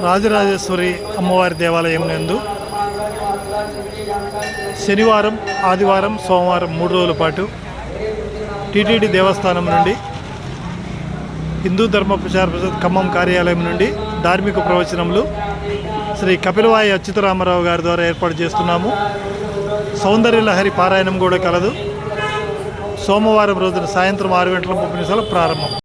రాజరాజేశ్వరి అమ్మవారి దేవాలయం నందు శనివారం, ఆదివారం, సోమవారం 3 రోజుల పాటు టీటీడీ దేవస్థానం నుండి, హిందూ ధర్మ ప్రచార పరిషత్ ఖమ్మం కార్యాలయం నుండి ధార్మిక ప్రవచనములు శ్రీ కపిలవాయి అచ్యుతరామారావు గారి ద్వారా ఏర్పాటు చేస్తున్నాము. సౌందర్య లహరి పారాయణం కూడా కలదు. సోమవారం రోజున సాయంత్రం 6 గంటల 30 నిమిషాల ప్రారంభం.